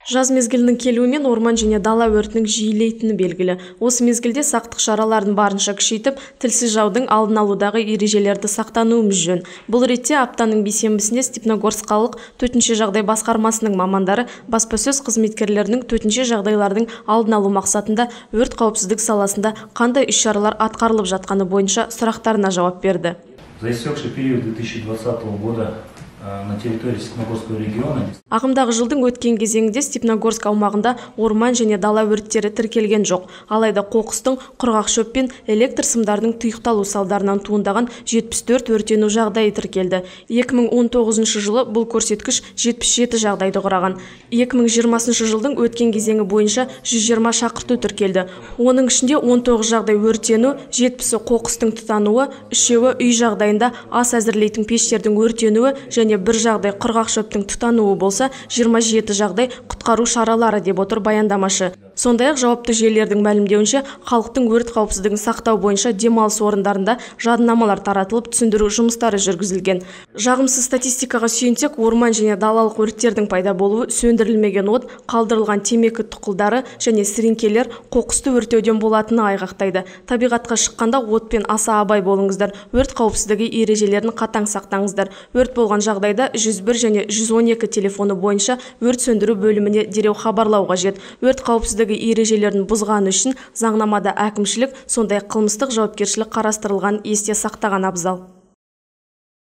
Жаз мезгілінің келуімен орман және дала өртінің жиілейтіні белгілі. Осы мезгілде сақтық шараларын барынша күшейтіп, тілсіз жаудың алдын алудағы ережелерді сақтануымыз жөн. Бұл ретте аптаның бейсенбісінде Степногорск қалалық төтенше жағдай басқармасының мамандары баспасөз қызметкерлерінің төтенше жағдайлардың алдын алу мақсатында өрт қауіпсіздік саласында қандай іс-шаралар атқарылып жатқаны бойынша сұрақтарына жауап берді. За истекший период 2020 года на территории Степногорского региона. Ағымдағы жылдың өткен кезеңінде Степногорск аумағында орман және дала өрттері тіркелген жоқ. Алайда қоқыстың, құрғақ шөп пен электр сымдарының тұйықталу салдарынан туындаған 74 өртену жағдайы тіркелді. 2019 жылы бұл көрсеткіш 77 жағдайды құраған. 2020 жылдың өткен кезеңі бойынша 120 шақырту тіркелді. Оның ішінде 19 жағдай өртену, 70-і қоқыстың тұтануы, 3-еуі үй жағдайында ас әзірлейтін пештердің өртенуі және бір жағдай құрғақ шөптің тұтануы болса, 27 жағдай құтқару шаралары деп отыр баяндамашы. Сондай-ақ жауапты жүйелердің мәлімдеуінше, халықтың өрт қауіпсіздігін сақтау бойынша демалыс орындарында жадынамалар таратылып, түсіндіру жұмыстары жүргізілген. Жағымсыз статистикаға сүйенсек, орман және далалық өрттердің пайда болуы сөндірілмеген от, қалдырылған темекі тұқылдары және сіріңкелер қоқысты өртеуден болатыны айғақтайды. Табиғатқа шыққанда отпен аса абай болыңыздар, өрт қауіпсіздігі ережелерін қатаң сақтаңыздар. Өрт болған жағдайда 101 және 112 телефоны бойынша өрт сөндіру бөліміне дереу хабарлау қажет. Өрт қауіпсіздігі ережелерін бұзғаны үшін заңнамада әкімшілік, сондай қылмыстық жауапкершілік қарастырылған есте сақтаған абзал.